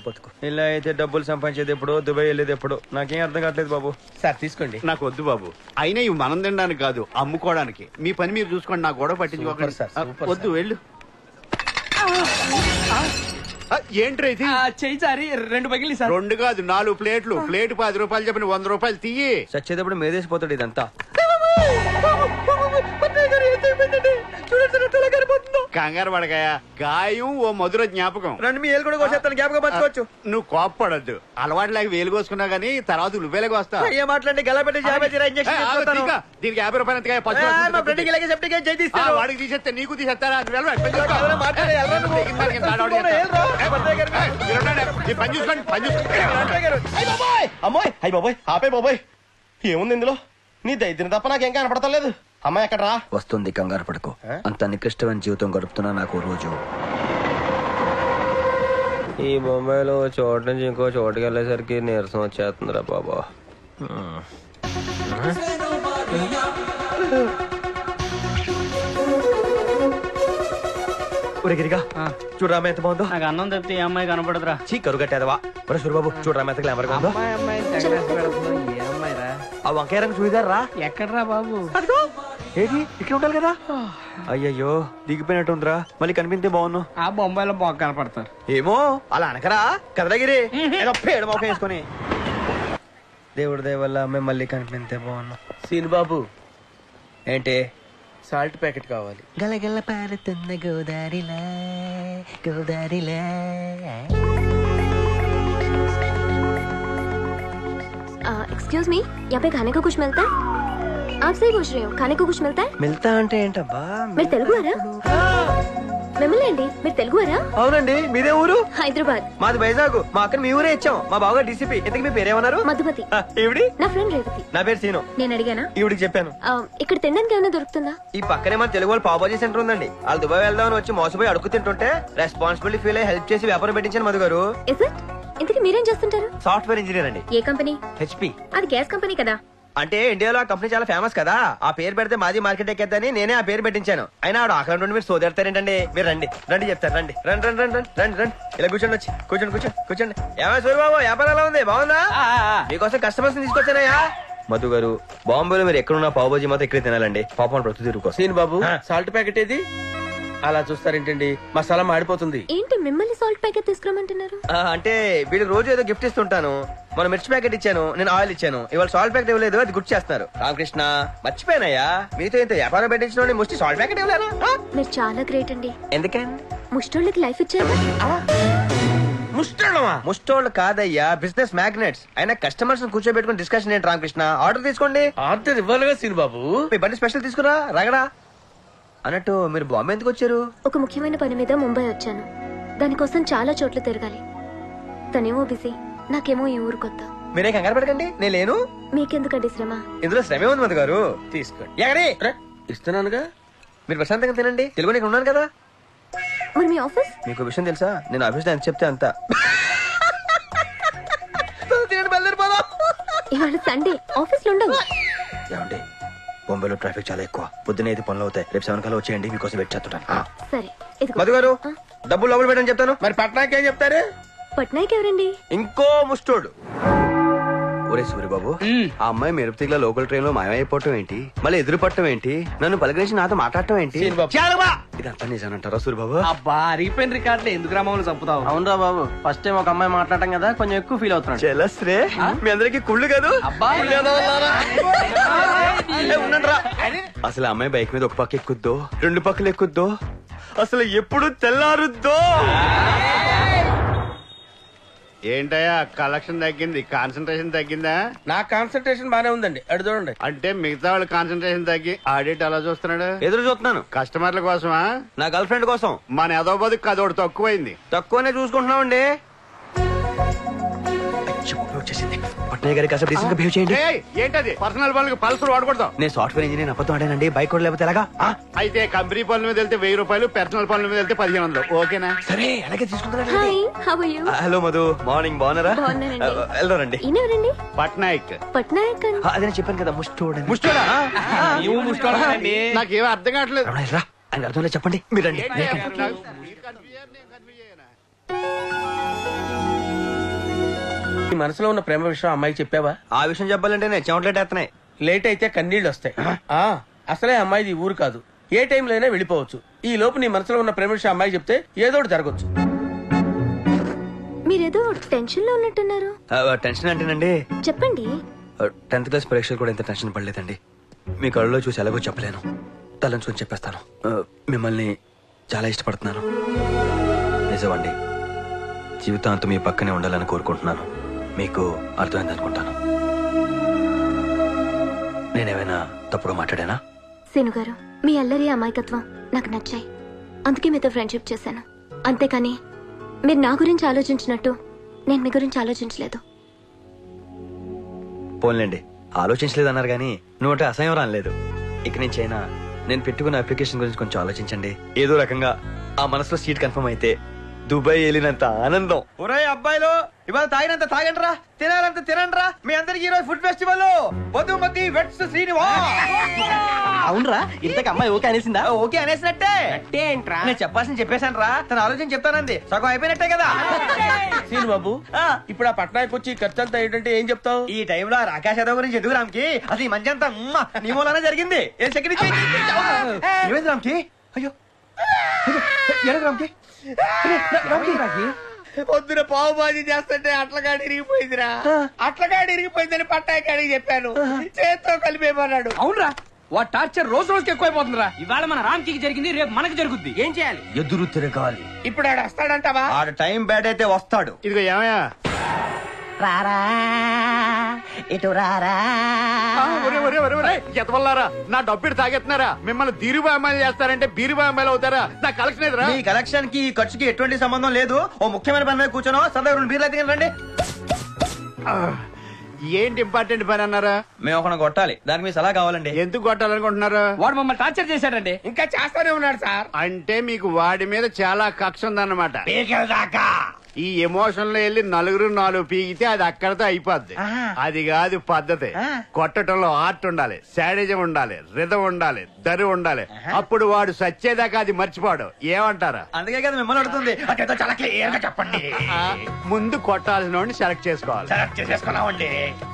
బతుకు ఇలా అయితే డబ్బులు సంపాదించేది ఎప్పుడు దుబాయ్ వెళ్ళేది ఎప్పుడు నాకేం అర్థం కావట్లేదు బాబు. సార్ తీసుకోండి. నాకు వద్దు బాబు, అయినా ఇవి మనం తినడానికి కాదు అమ్ముకోవడానికి. మీ పని మీరు చూసుకోండి, నా గొడవ పట్టించుకోకండి. వద్దు వెళ్ళు. ఏంట్రా ఇది? చెయ్యి సారి 2 పగిలి సార్. 2 కాదు 4 ప్లేట్లు. ప్లేట్ 10 రూపాయలు చెప్పిన 100 రూపాయలు తీయి. చచ్చేటప్పుడు మేదేసిపోతాడు ఇదంతా. కంగారు పడగాయ, గాయం ఓ మధుర జ్ఞాపకం. రండి మీ ఏలు కూడా కోసేస్తాను, జ్ఞాపకం పంచుకోవచ్చు. నువ్వు కోప్పడద్దు, అలవాటు లేక వేలు కోసుకున్నా గానీ తర్వాత నువ్వేలకు వస్తా. ఏ మాట్లాడి గలపెట్టి దీనికి 50 రూపాయలు వాడికి తీసేస్తే నీకు తీసేస్తారా? పని చూసుకోండి, పని చూసుకోండి. అమ్మాయి అయ్యి బాబోయ్, ఆపే బాబోయ్. ఏముంది ఇందులో? నీ దైద్యం తప్ప నాకేం కనపడతలేదు. అమ్మాయి ఎక్కడరా? వస్తుంది, కంగారు పడుకో. అంత నికృష్టమైన జీవితం గడుపుతున్నా నాకు రోజు. ఈ బొంబాయిలో చోటు నుంచి ఇంకో చోటుకి వెళ్ళేసరికి నీరసం వచ్చేస్తుందిరా బాబా. గిరిగా చూడరామ ఎంత బాగుందో. నాకు అన్నం తప్పితే ఏ అమ్మాయి కనపడదురా. చీ కరువు కట్టేదవా సూరిబాబు, చూడరామ ఎంత గ్లామర్ గా ఉందో. ఆ వంకాయ రంగు చూడదారు రా. ఎక్కడరా బాబు? ఏది ఇక్కడ ఉండాలి కదా. అయ్యయ్యో దిగిపోయినట్టుందిరా, మళ్ళీ కనిపిస్తే బాగున్నావు. ఆ బొంబాయిలో బాగా కనపడతారు. ఏమో అలా అనకరా కదలగిరి, ఏదో పేడ మొక్క వేసుకొని. దేవుడి దయ వల్ల అమ్మాయి మళ్ళీ కనిపిస్తే బాగున్నావు. సీన్ బాబు ఏంటి? సాల్ట్ ప్యాకెట్ కావాలి. గలగల పారుతున్న గోదారిలా గోదారిలా. एक्सक्यूज मी, यहाँ पे खाने को कुछ मिलता है? आप सही पूछ रहे हो, खाने को कुछ मिलता है? మిల్తా అంటే ఏంటబ్బా? మీరు తెలుగువారా? మిమ్మల్ని అండి, మీరు తెలుగువారా? అవునండి. మీదే ఊరు? హైదరాబాద్. మాది వైజాగ్. మా అక్కని మీ ఊరే ఇచ్చాం. మా బావగా డీసీపీ. ఇంతకు మీ పేరేమన్నారు? మధుమతి. ఈవిడి నా ఫ్రెండ్ రేవతి. నా పేరు సీను. నేను అడిగానా? ఈవిడికి చెప్పాను. ఇక్కడ తినడానికి ఏమైనా దొరుకుతుందా? ఈ పక్కనే మన తెలుగు వాళ్ళు పావుబాజీ సెంటర్ ఉందండి. వాళ్ళు దుబాయ్ వెళ్దామని వచ్చి మోసపోయి అడుగు తింటుంటే రెస్పాన్సిబిలిటీ ఫీల్ అయ్యి హెల్ప్ చేసి వ్యాపారం పెట్టించాను మధు గారు. Is it? ఇంతకీ మీరేం చేస్తుంటారు? సాఫ్ట్వేర్ ఇంజనీర్ అండి. ఏ కంపెనీ? హెచ్పి. అది గ్యాస్ కంపెనీ కదా. అంటే ఇండియాలో ఆ కంపెనీ చాలా ఫేమస్ కదా. ఆ పేరు పెడితే మాది మార్కెట్ ఎక్కేద్దని నేనే ఆ పేరు పెట్టించాను. అయినా ఆడు అక్కడ నుండి మీరు సోదెడతారేంటండి. మీరు రండి రండి చెప్తారు. రండి రండి రండి రండి రండి రండి. ఇలా కూర్చోండి, వచ్చి కూర్చోండి కూర్చోండి కూర్చోండి. ఏమైనా సూరిబాబు వ్యాపారం ఎలా ఉంది? బాగుందా? మీకోసం కస్టమర్స్ తీసుకొచ్చానయ్యా. మధు గారు బాంబేలో మీరు ఎక్కడున్నా పావుబాజీ మాత్రం ఇక్కడే తినాలండి. పాపం ప్రతి తిరుగు. సీన్ బాబు సాల్ట్ ప్యాకెట్ ఏది? అలా చూస్తారేంటండి, మసాలా మాడిపోతుంది. ఏంటి మిమ్మల్ని సాల్ట్ ప్యాకెట్ తీసుకురమ్మంటున్నారు? అంటే వీళ్ళకి రోజు ఏదో గిఫ్ట్ ఇస్తుంటాను. మనం మిర్చి ప్యాకెట్ ఇచ్చాను, నేను ఆయిల్ ఇచ్చాను. ఇవాళ సాల్ట్ ప్యాకెట్ ఇవ్వలేదు, అది గుర్తు చేస్తున్నారు. రామకృష్ణ మర్చిపోయినాయా, మీతో ఇంత వ్యాపారం పెట్టించిన ముష్టి సాల్ట్ ప్యాకెట్ ఇవ్వలేరా? మీరు చాలా గ్రేట్ అండి. ఎందుకండి? ముష్టోళ్ళకి లైఫ్ ఇచ్చారు. ముష్టోళ్ళు కాదయ్యా, బిజినెస్ మ్యాగ్నెట్స్. అయినా కస్టమర్స్ కూర్చోబెట్టుకుని డిస్కషన్ ఏంటి రామకృష్ణ? ఆర్డర్ తీసుకోండి. ఆర్డర్ ఇవ్వాలిగా సీన్ బాబు. మీ బండి స్పెషల్ తీసుకురా రగడా. అన్నట్టు మీరు బాంబే ఎందుకు వచ్చారు? ఒక ముఖ్యమైన పని మీద ముంబై వచ్చాను. దానికోసం చాలా చోట్ల తిరగాలి. తనేమో బిజీ, నాకేమో ఈ ఊరు కొత్త. మీరే కంగారు పడకండి, నేను లేను. మీకెందుకండి శ్రమ? ఇందులో శ్రమే ఉంది మధు గారు. తీసుకోండి. ఎక్కడి? ఇస్తున్నానుగా. మీరు ప్రశాంతంగా తినండి. తెలుగు ఇక్కడ ఉన్నాను కదా. మరి మీ ఆఫీస్? మీకు విషయం తెలుసా? నేను ఆఫీస్ లో ఎంత చెప్తే అంత. ఇవాళ సండే ఆఫీస్ లో ఉండవు. ఏమండి బొంబాయిలో ట్రాఫిక్ చాలా ఎక్కువ. పొద్దున అయితే పనులు అవుతాయి. రేపు 7 కల్లా వచ్చేయండి, మీకోసం వెయిట్ చేస్తుంటాను. సరే. మధు గారు డబ్బులు లోపల పెట్టని చెప్తాను. మరి పట్నాకి ఏం చెప్తారు? పట్నాయక్ ఎవరండి? ఇంకో ముస్టోడు. ఒరే సూరిబాబు, ఆ అమ్మాయి మెరుపుతిగల లోకల్ ట్రైన్ లో మాయమైపోవటం ఏంటి, మళ్ళీ ఎదురు పట్టడం ఏంటి, నన్ను పలకరించి నాతో మాట్లాడటం ఏంటి? ఇదంతా నిజానంటారా సూరిబాబు? అబ్బా అరిగిపోయిన రికార్డులు ఎందుకు రామని చంపుతావు? అవునరా బాబు, ఫస్ట్ టైం ఒక అమ్మాయి మాట్లాడటం కదా, కొంచెం ఎక్కువ ఫీల్ అవుతున్నాడు. చెలస్రే మీ అందరికి కుళ్ళు కాదు. ఉండండిరా. అసలు ఆ అమ్మాయి బైక్ మీద ఒక పక్క ఎక్కుద్దో, 2 పక్కలు ఎక్కుద్దో, అసలు ఎప్పుడు తెల్లారుద్దో. ఏంటయ్యా కలెక్షన్ తగ్గింది, కాన్సన్ట్రేషన్ తగ్గిందా? నా కాన్సన్ట్రేషన్ బానే ఉందండి, అడు చూడండి. అంటే మిగతా వాళ్ళు కాన్సన్ట్రేషన్ తగ్గి ఆడిట్ అలా చూస్తున్నాడు. ఎదురు చూస్తున్నాను. కస్టమర్ల కోసమా? నా గర్ల్ ఫ్రెండ్ కోసం. మన ఎదో బతుకు అదొకటి తక్కువైంది. తక్కువనే చూసుకుంటున్నామండి. పట్నాయ్ గారికి అసలు డీసెంట్ గా బిహేవ్ చేయండి. ఏంటది? పర్సనల్ పనులకు పల్సర్ వాడకూడదు. నేను సాఫ్ట్వేర్ ఇంజనీర్, అబద్ధం ఆడానండి. బైక్ కూడా లేకపోతే ఎలాగా? అయితే కంపెనీ పనుల మీద వెళ్తే 1000 రూపాయలు, పర్సనల్ పనుల మీద వెళ్తే 1500. ఓకేనా? సరే అలాగే తీసుకుంటాను. Hi, how are you? Hello Madhu, morning. బాగున్నారా? బాగున్నానండి. వెళ్దారండి. ఈయనెవరండి? పట్నాయక్. పట్నాయక్ అదే నేను చెప్పాను కదా, ముస్టోడు. ముస్టోడా? ముష్టోడండి. నాకేమో అర్థం కావట్లేదు. ఆయన అర్థంలో చెప్పండి, మీరు రండి. ఈ మనసులో ఉన్న ప్రేమ విషయం అమ్మాయికి చెప్పావా? ఆ విషయం చెప్పాలంటే నేను చెమటలేటేస్తున్నాయి. లేట్ అయితే కన్నీళ్ళు వస్తాయి. అసలే అమ్మాయిది ఊరు కాదు, ఏ టైంలో అయినా వెళ్ళిపోవచ్చు. ఈ లోపు నీ మనసులో ఉన్న ప్రేమ విషయం అమ్మాయికి చెప్తే ఏదో ఒకటి జరగచ్చు. మీరేదో టెన్షన్ లో ఉన్నట్టున్నారు. టెన్షన్ అంటేనండి, చెప్పండి. 10th క్లాస్ పరీక్షలు కూడా ఎంత టెన్షన్ పడలేదండి. మీ కళ్ళలో చూసి ఎలాగో చెప్పలేను, తలంచుకొని చెప్పేస్తాను. మిమ్మల్ని చాలా ఇష్టపడుతున్నాను. నిజమండి, జీవితాంతం మీ పక్కనే ఉండాలని కోరుకుంటున్నాను. మీకు అర్థమైంది అనుకుంటాను. నేనేమైనా తప్పుగా మాట్లాడానా? సీను గారు, మీ అల్లరి అమాయకత్వం నాకు నచ్చాయి, అందుకే మీతో ఫ్రెండ్షిప్ చేశాను. అంతేకాని మీరు నా గురించి ఆలోచించినట్టు నేను మీ గురించి ఆలోచించలేదు. పోన్లేండి, ఆలోచించలేదన్నారు కానీ నువ్వంటే అసహ్యం రాలేదు. ఇక నుంచి అయినా నేను పెట్టుకున్న అప్లికేషన్ గురించి కొంచెం ఆలోచించండి. ఏదో రకంగా ఆ మనసులో సీట్ కన్ఫర్మ్ అయితే దుబాయ్ వెళ్ళినంత ఆనందం. ఒరే అబ్బాయిలు, ఇవాళ తాగినంత తాగండ్రా, తినాలంత తినండ్రా. మీ అందరికి ఈ రోజు food festival. Madhumathi weds Srinivas. అవునరా, ఇంతకు అమ్మాయి ఓకే అనేసిందా? ఓకే అనేసినట్టే. ఏంట్రా? నేను చెప్పాల్సింది చెప్పేశాను రా. తన ఆలోచన చెప్తానంది, సగం అయిపోయినట్టే కదా. సీను బాబు, ఇప్పుడు ఆ పట్నాయకు వచ్చి ఖర్చు అంతా ఏంటంటే ఏం చెప్తావు? ఈ టైంలో రాకేష్ యాదవ్ గురించి ఎందుకు రామ్కి? అసలు ఈ మంచి అంతా నీ మూలానే జరిగింది. ఏం సెక్యూరిటీ ఏమైంది రామ్కి? అయ్యో ఏమైంది రామ్కి? పొద్దున పావు బాజీ చేస్తుంటే అట్లగాడి ఇరిగిపోయిందిరా. అట్లగాడి ఇరిగిపోయిందని పట్టాయి కాడికి చెప్పాను, చేత్తో కలిపేమన్నాడు. అవునరా, వాడు టార్చర్ రోజు రోజుకి ఎక్కువైపోతుందిరా. ఇవాళ మన రామ్కి జరిగింది, రేపు మనకి జరుగుద్ది. ఏం చేయాలి? ఎదురు తిరగాలి. ఇప్పుడు ఆడు వస్తాడంటావా? ఆడ టైం బ్యాడ్ అయితే వస్తాడు. ఇదిగో ఏమయ్యా, రారా ఇటు రారా. ఎతవల్లారా, నా డబ్బులు తాగెత్తున్నారా? మిమ్మల్ని దీరుబా అమ్మాయిలు చేస్తారంటే బీరుబా అమ్మాయిలు అవుతారా? నా కలెక్షన్ ఎదురా? మీ కలెక్షన్ కి ఈ ఖర్చుకి ఎటువంటి సంబంధం లేదు. ఓ ముఖ్యమైన పని మీద కూర్చోను, సరదా 2 బీర్లు అయితే రండి. ఏంటి ఇంపార్టెంట్ పని అన్నారా? మేము ఒక కొట్టాలి, దానికి మీ సలహా కావాలండి. ఎందుకు కొట్టాలనుకుంటున్నారు? వాడు మమ్మల్ని టార్చర్ చేశాడండి. ఇంకా చేస్తానే ఉన్నాడు సార్. అంటే మీకు వాడి మీద చాలా కక్ష ఉందన్నమాట. ఈ ఎమోషన్ లో వెళ్ళి 4 పీకితే అది అక్కడతో అయిపోద్ది. అది కాదు పద్ధతి. కొట్టడంలో ఆర్ట్ ఉండాలి, శాడిజం ఉండాలి, రిధం ఉండాలి, దరి ఉండాలి. అప్పుడు వాడు సచ్చేదాకా అది మర్చిపోడు. ఏమంటారా? అందుకే కదా మిమ్మల్ని అడుగుతుంది. చాలా క్లియర్ గా చెప్పండి. ముందు కొట్టాల్సిన వాడిని సెలెక్ట్ చేసుకోవాలి. సెలెక్ట్ చేసేసుకున్నామండి.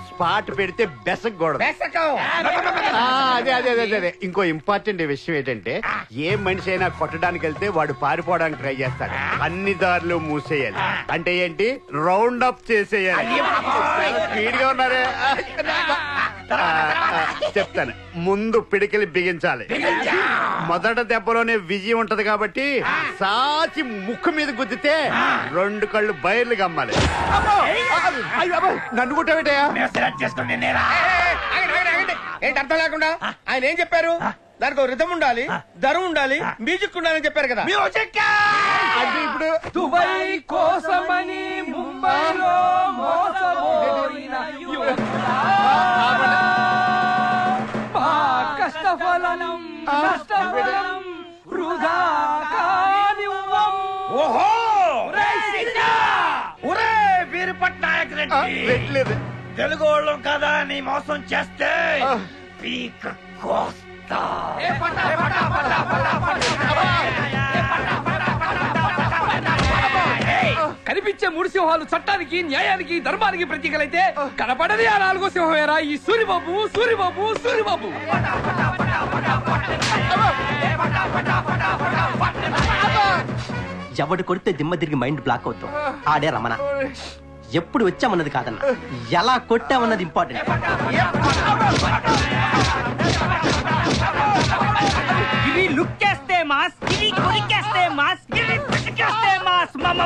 స్పాట్ పెడితే బెసకూడదు. అదే అదే అదే అదే. ఇంకో ఇంపార్టెంట్ విషయం ఏంటంటే, ఏ మనిషి అయినా కొట్టడానికి వెళ్తే వాడు పారిపోవడానికి ట్రై చేస్తాడు. అన్ని దారులు మూసేయాలి. అంటే ఏంటి? రౌండ్ అప్ చేసేయాలి. స్పీడ్ గా ఉన్నారే. చెప్తాను, ముందు పిడికిలి బిగించాలి. మొదట దెబ్బలోనే విజయం ఉంటది కాబట్టి సాచి ముక్కు మీద గుద్దితే 2 కళ్ళు బయర్లు గమ్మాలి. నన్ను కుట్టబెట్టయా? ఏంటి అర్థం లేకుండా? ఆయన ఏం చెప్పారు? దానికి ఒక రిథం ఉండాలి, ధరం ఉండాలి, మ్యూజిక్ ఉండాలని చెప్పారు కదా. అంటే ఇప్పుడు దుబాయ్ కోసమని ముంబైలో మోసపోయిన యువకుడా, మా కష్టఫలం నష్టఫలం వృధా కానివ్వం. ఓహో, ఒరే వీరు పట్నాయక్ రెడ్డి, పెట్టలేదు. తెలుగు వాళ్ళం కదా నీ మోసం చేస్తే పీక కోస్తా. కనిపించే 3 సింహాలు చట్టానికి, న్యాయానికి, ధర్మానికి ప్రతీకలైతే కనపడది ఆ 4వ సింహమేరా ఈ సూరిబాబు. సూరిబాబు సూరిబాబు ఎవడు కొడితే దిమ్మ తిరిగి మైండ్ బ్లాక్ అవుతాం. ఆడే రమణ. ఎప్పుడు వచ్చామన్నది కాదన్న, ఎలా కొట్టామన్నది ఇంపార్టెంట్. ఇవి లుక్ చేస్తే మాస్, ఇవి కొరికేస్తే మాస్, ఇవి పిటికేస్తే మాస్. మాస్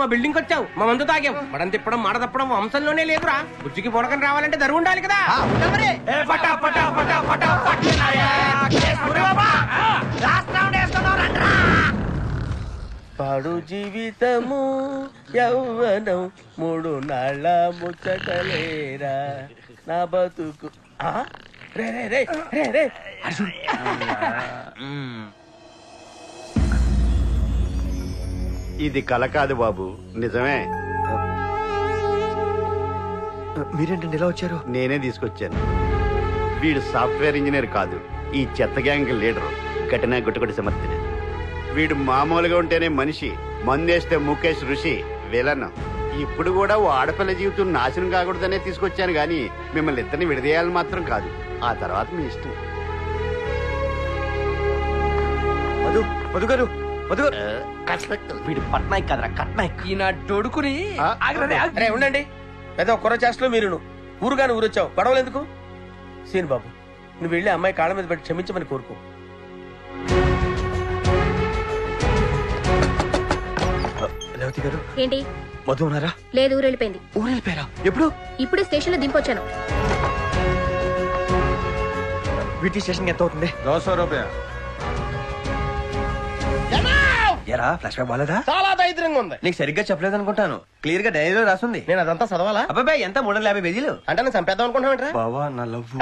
మా బిల్డింగ్ వచ్చావు, మా మందు తాగాం, మడం తిప్పడం మాట తప్పడం వంశంలోనే లేదురా. బుజ్జికి పొడకని రావాలంటే ధర ఉండాలి కదా. పాడు జీవితము యౌవనం 3 నాళ్ళ ముచ్చటలేరా నా బతుకు. రే రే రే రే రే ఇది కల కాదు బాబు, నిజమే. మీరేంటండి ఇలా వచ్చారు? నేనే తీసుకొచ్చాను. వీడు సాఫ్ట్వేర్ ఇంజనీర్ కాదు, ఈ చెత్త గ్యాంగ్ లీడరు, ఘటన గుట్టుకొట్టి సమర్థుడు. వీడు మామూలుగా ఉంటేనే మనిషి, మందేస్తే ముఖేష్ ఋషి విలన్. ఇప్పుడు కూడా ఓ ఆడపిల్ల జీవితం నాశనం కాకూడదనే తీసుకొచ్చాను గాని మిమ్మల్ని ఇద్దరిని విడదీయాలని మాత్రం కాదు. ఆ తర్వాత మీ ఇష్టం. మధు మధు గారు మధు గారు వీడు పట్నాయక్ కదరా కట్నాయక్. ఈయన డొడుకుని అరే ఉండండి, ఏదో కుర్ర చేష్టలో మీరు ఊరుగాని ఊరొచ్చావు, గొడవలు ఎందుకు? సీన్ బాబు, నువ్వు వెళ్ళి అమ్మాయి కాళ్ళ మీద పెట్టి క్షమించమని కోరుకో. రేవతి గారు ఏంటి? మధు ఉన్నారా? లేదు, ఊరు వెళ్ళిపోయింది. ఊరు వెళ్ళిపోయారా? ఎప్పుడు? ఇప్పుడే స్టేషన్ లో దింపొచ్చాను. వీటి స్టేషన్ ఎంత అవుతుంది? 200 రూపాయలు. ఎరా ఫ్లాష్ బ్యాక్ బాలేదా? చాలా దైద్యంగా ఉంది. నీకు సరిగ్గా చెప్పలేదు అనుకుంటాను. క్లియర్ గా డైరీలో రాసుంది. నేను అదంతా చదవాలా? అబ్బాయి ఎంత 350 పేజీలు. అంటే నేను చంపేద్దాం అనుకుంటున్నావు? బావా నా లవ్.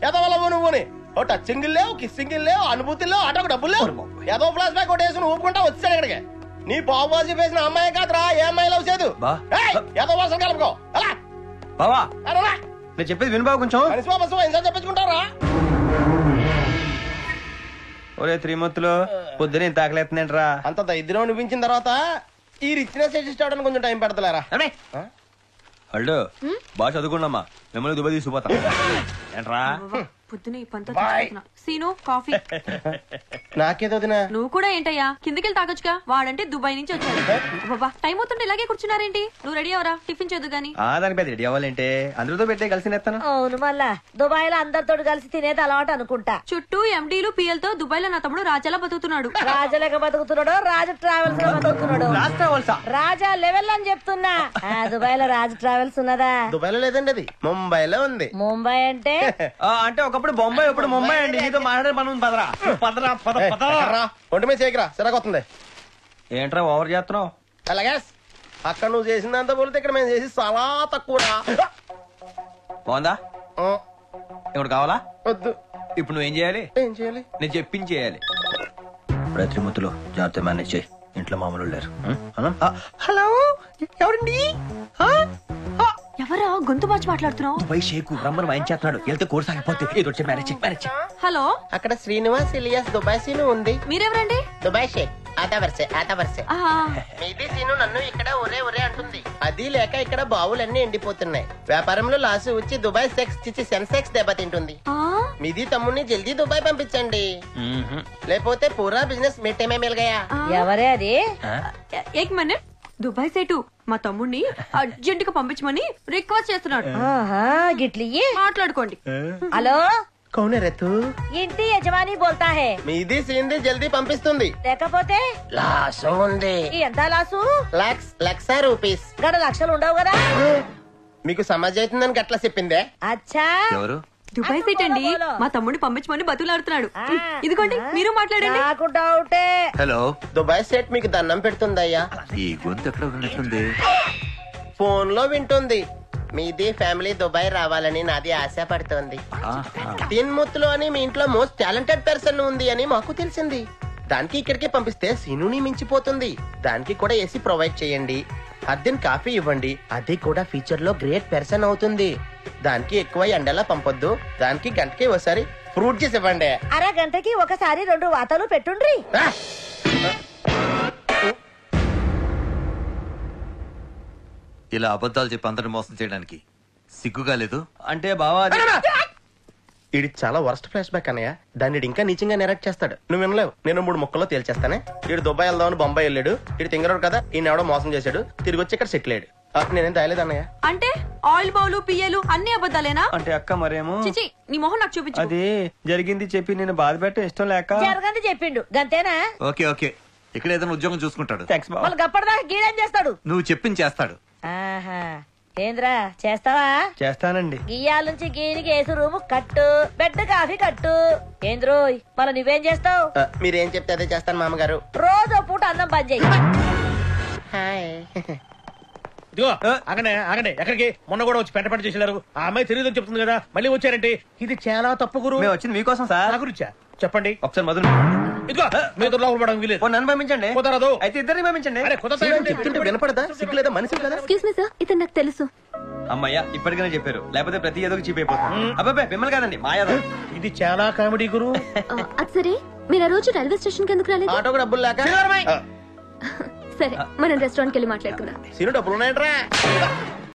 ఎదవలవు నువ్వుని ఓ టచ్చింగ్ లేవు, కిస్సింగ్ లేవు, అనుభూతి లేవు, అటొక డబ్బులు లేవు. ఏదో ఫ్లాష్ బ్యాక్ ఒకటి వేసుకుని ఊపుకుంటా వచ్చాడు ఇక్కడికి. నీ పావుబాజీ వేసిన అమ్మాయి కాదురా, ఏ అమ్మాయి లవ్ చేయదు. ఏదో వర్షం కలుపుకో. అలా బావా నేను చెప్పేది విను బావ కొంచెం. ఎంత చెప్పించుకుంటారా? ఒరే త్రిమూర్తులు పొద్దున ఇంత ఆకలేస్తుందేంట్రా? అంత దరిద్రం అనిపించిన తర్వాత ఈ రిచ్నెస్ అడ్జస్ట్ అవడానికి కొంచెం టైం పెడతలేరా? హలో బాగా చదువుకున్నామా, మిమ్మల్ని దుబాయ్ తీసుకుపోతా ఏంట్రా? పొద్దున ఈ పంతో సీను కాఫీ. నాకేదో వదినా. నువ్వు కూడా ఏంటయ్యా కిందకెళ్ళి తాగొచ్చుగా, వాడంటే దుబాయ్ నుంచి వచ్చాడు. బాబా టైం అవుతుంటే ఇలాగే కూర్చున్నారేంటి? నువ్వు రెడీ అవరా, టిఫిన్ చేద్దు గాని. దాని పెద్ద రెడీ అవ్వాలంటే అందరితో పెట్టే కలిసి నేస్తాను. అవును, మళ్ళా దుబాయ్ లో అందరితో కలిసి తినేది అలవాటు అనుకుంటా. చుట్టూ ఎండీలు పిఎల్ తో దుబాయ్ లో నా తమ్ముడు రాజాలా బతుకుతున్నాడు. రాజాలేక బతుకుతున్నాడో, రాజు ట్రావెల్స్ లో బతుకుతున్నాడు. రాజా లెవెల్ అని చెప్తున్నా. దుబాయ్ లో రాజు ట్రావెల్స్ ఉన్నదా? దుబాయ్ లో లేదండి, అది ముంబైలో ఉంది. ముంబై అంటే అంటే ఒకప్పుడు బొంబాయి, ఇప్పుడు ముంబై అండి. నీతో మాట్లాడే పని ఉంది. పదరా పదరా పద పదరా. ఒంటి మీద చేయకరా, సిరగొస్తుంది. ఏంట్రా ఓవర్ చేస్తున్నావు? అలాగే అక్కడ నువ్వు చేసిందంతా పోలితే ఇక్కడ మేము చేసి చాలా తక్కువ. బాగుందా? ఇప్పుడు కావాలా? వద్దు. ఇప్పుడు నువ్వేం చేయాలి? ఏం చేయాలి? నేను చెప్పించేయాలి. త్రిమూర్తులు జాగ్రత్త మేనేజ్ చేయి, ఇంట్లో మామూలు లేరు. హలో ఎవరండి? ఎవరా గొంతు మార్చి మాట్లాడుతున్నావు? దుబాయ్ షేకు రమ్మని వాయించేస్తున్నాడు. వెళ్తే కోర్స్ ఆగిపోతే ఏదో వచ్చి మ్యారేజ్ మ్యారేజ్. హలో, అక్కడ శ్రీనివాస్ ఇలియాస్ దుబాయ్ సీను ఉంది. మీరెవరండి? దుబాయ్ షేక్ ఆతా వరసే. ఆహా. మీది సీను నన్ను ఇక్కడ ఒరే అంటుంది. అది లేక ఇక్కడ బావులన్నీ ఎండిపోతున్నాయి. వ్యాపారంలో లాసు వచ్చి దుబాయ్ సెన్సెక్స్ దెబ్బతింటుంది. ఆ? మీది తమ్ముడిని జల్దీ దుబాయ్ పంపించండి, లేకపోతే పూరా బిజినెస్ మిట్టమే మిల్ గయా. ఎవరే అది? ఏక్ మినిట్. దుబాయ్ సేటు మా తమ్ముడిని అర్జెంట్ గా పంపించమని రిక్వెస్ట్ చేస్తున్నాడు. గిట్లి మాట్లాడుకోండి. హలో, కౌనే రేతు? ఇంటి యజమాని బోల్తా హే. మీది సీన్ది జల్దీ పంపిస్తుంది. లేకపోతే లాసు ఉంది. ఎంత లాసు? లక్ష రూపీస్. గడ లక్షలు ఉండవు కదా. మీకు సమాజ్ అవుతుందని గట్లా చెప్పిందే. అచ్చా, ఎవరు? దుబాయ్ సేట్ అండి మా తమ్ముడిని పంపించమని బతులాడుతున్నాడు. ఇదిగోండి మీరు మాట్లాడండి. నాకు డౌటే. హలో దుబాయ్ సెట్ మీకు దండం పెడుతుందయ్యా. ఈ గొంతు ఎక్కడ ఉన్నట్లుంది? ఫోన్ లో వింటుంది. మీది ఫ్యామిలీ దుబాయ్ రావాలని నాది ఆశ పడుతోంది. తిన్ముత్తులు అని మీ ఇంట్లో మోస్ట్ టాలెంటెడ్ పర్సన్ ఉంది అని మాకు తెలిసింది. దానికి ఇక్కడికి పంపిస్తే సీనుని మించిపోతుంది. దానికి కూడా ఏసీ ప్రొవైడ్ చేయండి, అద్దెన్ కాఫీ ఇవ్వండి, అది కూడా ఫ్యూచర్ లో గ్రేట్ పర్సన్ అవుతుంది. దానికి ఎక్కువ ఎండలా పంపొద్దు. దానికి గంటకి ఒకసారి ఫ్రూట్ జ్యూస్ ఇవ్వండి. అరగంటకి ఒకసారి 2 వాతలు పెట్టుండ్రి. ఇలా అబద్ధాలు చెప్పి అందరిని మోసం చేయడానికి సిగ్గుగా లేదు? అంటే బావా ఇది చాలా వర్స్ట్ ఫ్లాష్ బ్యాక్ అన్నయ్య. దాన్ని ఇంకా నీచంగా నెరెక్ట్ చేస్తాడు. నువ్వు వినలేవు. నేను 3 ముక్కల్లో తేల్చేస్తానే. ఇడు దుబాయ్ వెళ్దామని బొంబాయి వెళ్ళాడు. ఇడు తింగరాడు కదా, ఈయన ఎవడో మోసం చేశాడు. తిరిగి వచ్చి ఇక్కడ సెటిల్ అయ్యాడు. నేనేం తేలేదు అన్నయ్య. అంటే ఆయిల్ బౌలు పియ్యలు అన్ని అబద్ధాలేనా? అంటే అక్క మరేమో చిచి నీ మొహం నాకు చూపించు. అది జరిగింది చెప్పి నేను బాధ పెట్టడం ఇష్టం లేక. జరగంది చెప్పిండు గంతేనా? ఓకే ఓకే, ఇక్కడ ఏదైనా ఉద్యోగం చూసుకుంటాడు. థాంక్స్ బావ. వాళ్ళు గప్పటిదాకా గీడేం చేస్తాడు? నువ్వు చెప్పింది చేస్తాడు. ఆహా, ఏంద్రా చేస్తావా? చేస్తానండి. గియ్యాల నుంచి గీనికి ఏసు రూము కట్టు, బెడ్ కాఫీ కట్టు. ఏంద్రోయ్ మళ్ళీ నువ్వేం చేస్తావు? మీరేం చెప్తే అదే చేస్తాను మామగారు. రోజు పూట అన్నం పని చెయ్యి. ఇదిగో ఆగండి ఎక్కడికి? మొన్న కూడా వచ్చి పెంట చేసినారు. ఆ అమ్మాయి తెలియదని చెప్తుంది కదా, మళ్ళీ వచ్చారంటే ఇది చాలా తప్పు గురు. మేము వచ్చింది మీకోసం సార్. నా గురించా? చెప్పండి ఒకసారి మొదలు. ఇదిగో మీరు లోపల పడడం వీలేదు. నన్ను పంపించండి. కుదరదు. అయితే ఇద్దరిని పంపించండి. అరే చెప్తుంటే వినపడదా? సిగ్గు లేదా? మనిషి కదా. ఎక్స్క్యూజ్ మీ సార్, ఇతను నాకు తెలుసు. అమ్మయ్యా ఇప్పటికైనా చెప్పారు, లేకపోతే ప్రతి ఏదో చీప్ అయిపోతుంది. అబ్బాయి మిమ్మల్ని కాదండి మా యాదవ్. ఇది చాలా కామెడీ గురు. అది సరే, మీరు ఆ రోజు రైల్వే స్టేషన్ కి ఎందుకు రాలేదు? ఆటోకి డబ్బులు లేక సరే మనం రెస్టారెంట్ కి వెళ్ళి మాట్లాడుకుందాం. సీను డబ్బులు ఉన్నాయంట్రా.